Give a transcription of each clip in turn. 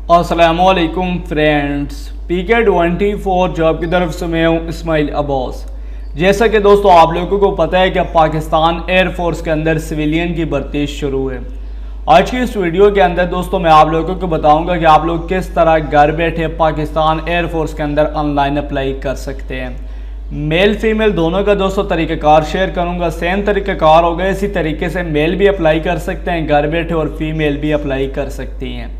अस्सलामुअलैकुम friends, PK24 job की तरफ से मैं हूँ 𝘺cie𝗿𝗶𝘆। जैसा कि दोस्तों आप लोगों को पता है कि पाकिस्तान एयरफोर्स के अंदर सिविलियन की भर्ती शुरू है। आज की इस वीडियो के अंदर दोस्तों मैं आप लोगों को बताऊंगा कि आप लोग किस तरह घर बैठे पाकिस्तान एयरफोर्स के अंदर ऑनलाइन अप्लाई कर सकते हैं। मेल फीमेल दोनों का दोस्तों तरीक़ाकार शेयर करूंगा। सेम तरीक़ाकार होगा, इसी तरीके से मेल भी अप्लाई कर सकते हैं घर बैठे और फीमेल भी अप्लाई कर सकती हैं।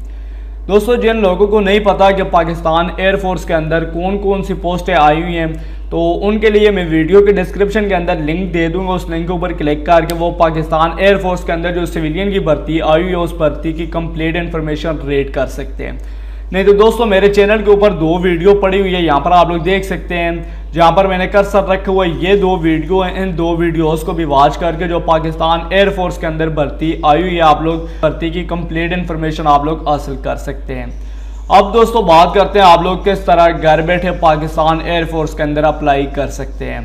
दोस्तों जिन लोगों को नहीं पता कि पाकिस्तान एयरफोर्स के अंदर कौन कौन सी पोस्टें आई हुई हैं, तो उनके लिए मैं वीडियो के डिस्क्रिप्शन के अंदर लिंक दे दूंगा। उस लिंक के ऊपर क्लिक करके वो पाकिस्तान एयरफोर्स के अंदर जो सिविलियन की भर्ती आई हुई है उस भर्ती की कंप्लीट इन्फॉर्मेशन रीड कर सकते हैं। नहीं तो दोस्तों मेरे चैनल के ऊपर 2 वीडियो पड़ी हुई है, यहाँ पर आप लोग देख सकते हैं। जहाँ पर मैंने कर्सर रखा हुआ है ये 2 वीडियो हैं। इन 2 वीडियोस को भी वॉच करके जो पाकिस्तान एयरफोर्स के अंदर भर्ती आई हुई है आप लोग भर्ती की कंप्लीट इन्फॉर्मेशन आप लोग हासिल कर सकते हैं। अब दोस्तों बात करते हैं आप लोग किस तरह घर बैठे पाकिस्तान एयरफोर्स के अंदर अप्लाई कर सकते हैं।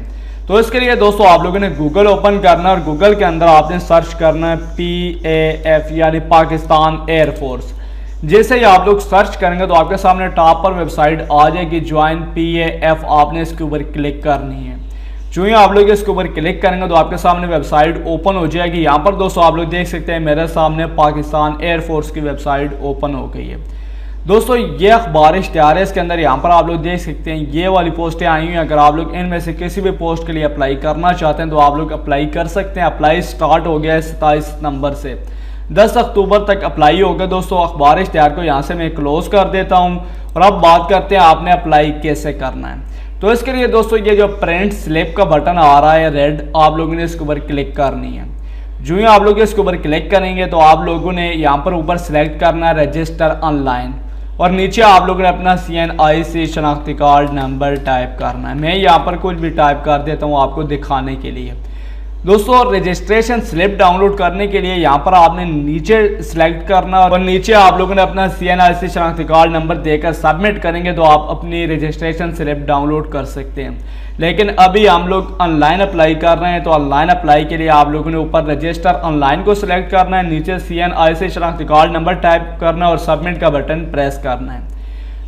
तो इसके लिए दोस्तों आप लोगों ने गूगल ओपन करना है और गूगल के अंदर आपने सर्च करना है PAF यानी पाकिस्तान एयरफोर्स। जैसे ही आप लोग सर्च करेंगे तो आपके सामने टॉप पर वेबसाइट आ जाएगी ज्वाइन PAF। आपने इसके ऊपर क्लिक करनी है। जो ही आप लोग इसके ऊपर क्लिक करेंगे तो आपके सामने वेबसाइट ओपन हो जाएगी। यहाँ पर दोस्तों आप लोग देख सकते हैं मेरे सामने पाकिस्तान एयरफोर्स की वेबसाइट ओपन हो गई है। दोस्तों ये 𝘺toire है, इसके अंदर यहाँ पर आप लोग देख सकते हैं ये वाली पोस्टें आई हुई हैं। अगर आप लोग इनमें से किसी भी पोस्ट के लिए अप्लाई करना चाहते हैं तो आप लोग अप्लाई कर सकते हैं। अप्लाई स्टार्ट हो गया है 27 नवंबर से, 10 अक्टूबर तक अप्लाई होगा। दोस्तों 𝘺toire को यहाँ से मैं क्लोज कर देता हूँ और अब बात करते हैं आपने अप्लाई कैसे करना है। तो इसके लिए दोस्तों ये जो प्रिंट स्लिप का बटन आ रहा है रेड, आप लोगों ने इसके ऊपर क्लिक करनी है। जो ही आप लोग इसके ऊपर क्लिक करेंगे तो आप लोगों ने यहाँ पर ऊपर सेलेक्ट करना है रजिस्टर ऑनलाइन और नीचे आप लोगों ने अपना CNIC शनाख्ती कार्ड नंबर टाइप करना है। मैं यहाँ पर कुछ भी टाइप कर देता हूँ आपको दिखाने के लिए। दोस्तों रजिस्ट्रेशन स्लिप डाउनलोड करने के लिए यहाँ पर आपने नीचे सिलेक्ट करना और नीचे आप लोगों ने अपना CNIC शनाख्ती कार्ड नंबर देकर सबमिट करेंगे तो आप अपनी रजिस्ट्रेशन स्लिप डाउनलोड कर सकते हैं। लेकिन अभी हम लोग ऑनलाइन अप्लाई कर रहे हैं तो ऑनलाइन अप्लाई के लिए आप लोगों ने ऊपर रजिस्टर ऑनलाइन को सिलेक्ट करना है, नीचे CNIC शनाख्ती कार्ड नंबर टाइप करना और सबमिट का बटन प्रेस करना है।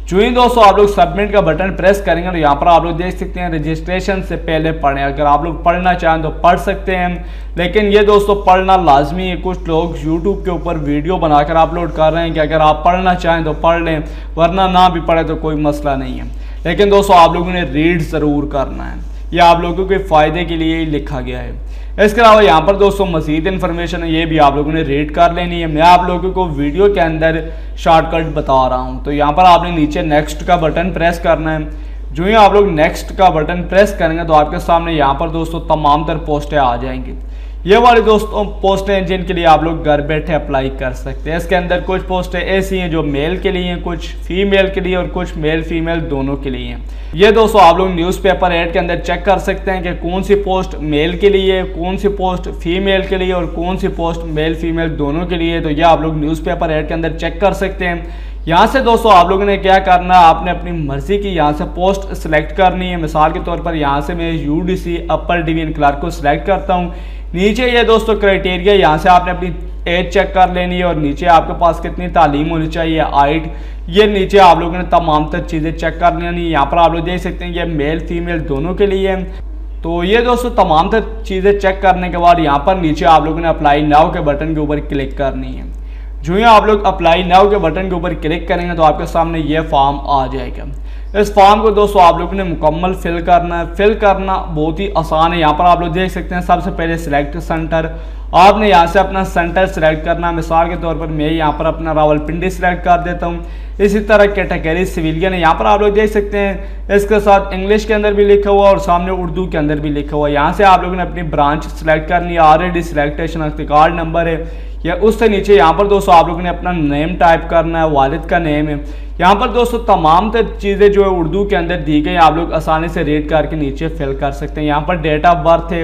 जो ही दोस्तों आप लोग सबमिट का बटन प्रेस करेंगे तो यहाँ पर आप लोग देख सकते हैं रजिस्ट्रेशन से पहले पढ़ें। अगर आप लोग पढ़ना चाहें तो पढ़ सकते हैं, लेकिन ये दोस्तों पढ़ना लाजमी है। कुछ लोग YouTube के ऊपर वीडियो बनाकर अपलोड कर रहे हैं कि अगर आप पढ़ना चाहें तो पढ़ लें, वरना ना भी पढ़े तो कोई मसला नहीं है। लेकिन दोस्तों आप लोगों ने रीड ज़रूर करना है, यह आप लोगों के फ़ायदे के लिए ही लिखा गया है। इसके अलावा यहाँ पर दोस्तों मज़ीद इन्फॉर्मेशन है, ये भी आप लोगों ने रीड कर लेनी है। मैं आप लोगों को वीडियो के अंदर शॉर्टकट बता रहा हूँ। तो यहाँ पर आपने नीचे नेक्स्ट का बटन प्रेस करना है। जो ही आप लोग नेक्स्ट का बटन प्रेस करेंगे तो आपके सामने यहाँ पर दोस्तों तमाम तर पोस्टें आ जाएंगी। ये वाली दोस्तों पोस्टें हैं जिनके लिए आप लोग घर बैठे अप्लाई कर सकते हैं। इसके अंदर कुछ पोस्टें ऐसी हैं जो मेल के लिए हैं, कुछ फीमेल के लिए और कुछ मेल फीमेल दोनों के लिए हैं। ये दोस्तों आप लोग न्यूज़पेपर ऐड के अंदर चेक कर सकते हैं कि कौन सी पोस्ट मेल के लिए, कौन सी पोस्ट फीमेल के लिए और कौन सी पोस्ट मेल फीमेल दोनों के लिए। तो ये आप लोग न्यूज़पेपर ऐड के अंदर चेक कर सकते हैं। यहाँ से दोस्तों आप लोगों ने क्या करना है, आपने अपनी मर्जी की यहाँ से पोस्ट सिलेक्ट करनी है। मिसाल के तौर पर यहाँ से मैं UDC अपर डिवीजन क्लर्क को सिलेक्ट करता हूँ। नीचे ये दोस्तों क्राइटेरिया, यहाँ से आपने अपनी एज चेक कर लेनी है और नीचे आपके पास कितनी तालीम होनी चाहिए, हाइट, ये नीचे आप लोगों ने तमाम तर चीज़ें चेक कर लेनी है। यहाँ पर आप लोग देख सकते हैं ये मेल फीमेल दोनों के लिए है। तो ये दोस्तों तमाम तर चीज़ें चेक करने के बाद यहाँ पर नीचे आप लोगों ने अप्लाई नाउ के बटन के ऊपर क्लिक करनी है। जो ही आप लोग अप्लाई नाउ के बटन के ऊपर क्लिक करेंगे तो आपके सामने ये फॉर्म आ जाएगा। इस फॉर्म को दोस्तों आप लोगों ने मुकम्मल फिल करना है। फिल करना बहुत ही आसान है। यहाँ पर आप लोग देख सकते हैं सबसे पहले सिलेक्ट सेंटर, आपने यहाँ से अपना सेंटर सिलेक्ट करना है। मिसाल के तौर पर मैं यहाँ पर अपना रावलपिंडी सिलेक्ट कर देता हूँ। इसी तरह कैटेगरी सिविलियन है, यहाँ पर आप लोग देख सकते हैं इसके साथ इंग्लिश के अंदर भी लिखा हुआ और सामने उर्दू के अंदर भी लिखा हुआ है। यहाँ से आप लोगों ने अपनी ब्रांच सिलेक्ट करनी है। ऑलरेडी सिलेक्टेशन शनाख्ती कार्ड नंबर है या उससे नीचे यहाँ पर दोस्तों आप लोगों ने अपना नेम टाइप करना है, वालिद का नेम है। यहाँ पर दोस्तों तमाम चीज़ें जो है उर्दू के अंदर दी गई, आप लोग आसानी से रीड करके नीचे फिल कर सकते हैं। यहाँ पर डेट ऑफ बर्थ है।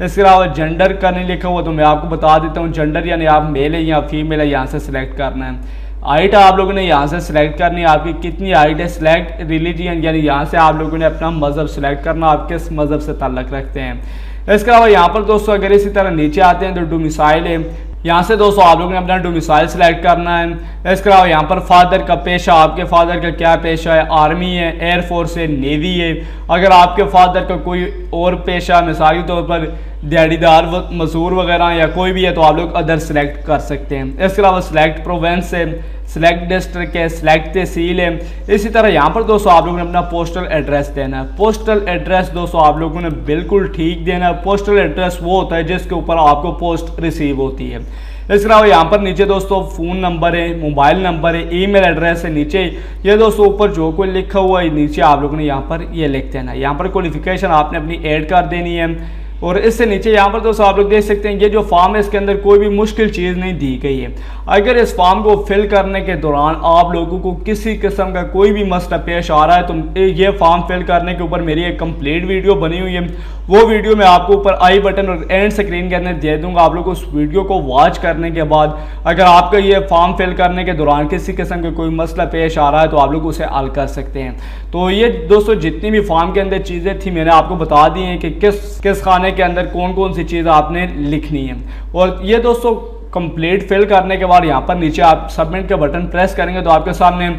इसके अलावा जेंडर का नहीं लिखा हुआ तो मैं आपको बता देता हूँ। जेंडर यानी आप मेल है या फीमेल है, यहाँ से सिलेक्ट करना है। हाइट आप लोगों ने यहाँ से सिलेक्ट करनी है, आपकी कितनी हाइट है। सिलेक्ट रिलीजियन यानी यहाँ से आप लोगों ने अपना मज़हब सिलेक्ट करना, आप किस मज़हब से ताल्लुक़ रखते हैं। इसके अलावा यहाँ पर दोस्तों अगर इसी तरह नीचे आते हैं तो डोमिसाइल है। यहाँ से दोस्तों आप लोगों ने अपना डोमिसाइल सेलेक्ट करना है। इसके अलावा यहाँ पर फादर का पेशा, आपके फादर का क्या पेशा है, आर्मी है, एयरफोर्स है, नेवी है। अगर आपके फादर का कोई और पेशा मिसाल के तौर पर दिहाड़ीदार मजदूर वगैरह या कोई भी है तो आप लोग अदर सेलेक्ट कर सकते हैं। इसके अलावा सिलेक्ट प्रोवेंस है, सिलेक्ट डिस्ट्रिक्ट है, सिलेक्ट तहसील है। इसी तरह यहाँ पर दोस्तों आप लोगों ने अपना पोस्टल एड्रेस देना है। पोस्टल एड्रेस दोस्तों आप लोगों ने बिल्कुल ठीक देना है। पोस्टल एड्रेस वो होता है जिसके ऊपर आपको पोस्ट रिसीव होती है। इसके अलावा यहाँ पर नीचे दोस्तों फ़ोन नंबर है, मोबाइल नंबर है, ईमेल एड्रेस है नीचे। ये दोस्तों ऊपर जो कोई लिखा हुआ है नीचे आप लोगों ने यहाँ पर ये लिख देना है। यहाँ पर क्वालिफिकेशन आपने अपनी ऐड कर देनी है। और इससे नीचे यहाँ पर दोस्तों आप लोग देख सकते हैं ये जो फॉर्म है इसके अंदर कोई भी मुश्किल चीज़ नहीं दी गई है। अगर इस फॉर्म को फिल करने के दौरान आप लोगों को किसी किस्म का कोई भी मसला पेश आ रहा है तो ये फॉर्म फिल करने के ऊपर मेरी एक कंप्लीट वीडियो बनी हुई है। वो वीडियो मैं आपको ऊपर आई बटन और एंड स्क्रीन के अंदर दे दूंगा। आप लोग उस वीडियो को वॉच करने के बाद अगर आपका ये फॉर्म फिल करने के दौरान किसी किस्म का कोई मसला पेश आ रहा है तो आप लोग उसे हल कर सकते हैं। तो ये दोस्तों जितनी भी फॉर्म के अंदर चीज़ें थी मैंने आपको बता दी हैं कि किस खाने के अंदर कौन कौन सी चीज़ आपने लिखनी है। और ये दोस्तों कंप्लीट फिल करने के बाद यहाँ पर नीचे आप सबमिट का बटन प्रेस करेंगे तो आपके सामने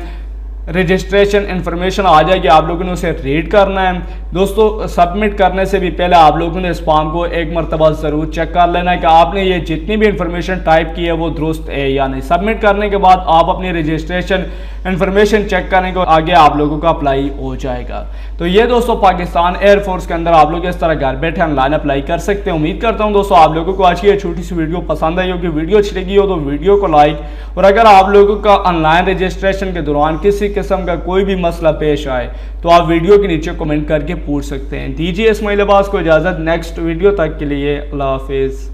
रजिस्ट्रेशन इन्फॉर्मेशन आ जाएगी। आप लोगों ने उसे रीड करना है। दोस्तों सबमिट करने से भी पहले आप लोगों ने इस फॉर्म को एक मरतबा ज़रूर चेक कर लेना है कि आपने ये जितनी भी इन्फॉर्मेशन टाइप की है वो दुरुस्त है या नहीं। सबमिट करने के बाद आप अपनी रजिस्ट्रेशन इन्फॉर्मेशन चेक करने को आगे आप लोगों का अप्लाई हो जाएगा। तो ये दोस्तों पाकिस्तान एयरफोर्स के अंदर आप लोग इस तरह घर बैठे ऑनलाइन अप्लाई कर सकते हैं। उम्मीद करता हूँ दोस्तों आप लोगों को आज की ये छोटी सी वीडियो पसंद आई होगी। वीडियो अच्छी लगी हो तो वीडियो को लाइक, और अगर आप लोगों का ऑनलाइन रजिस्ट्रेशन के दौरान किसी किस्म का कोई भी मसला पेश आए तो आप वीडियो के नीचे कमेंट करके पूछ सकते हैं। दीजिए 𝘀cie𝗵𝗆 को इजाज़त। नेक्स्ट वीडियो तक के लिए अल्लाह हाफिज़।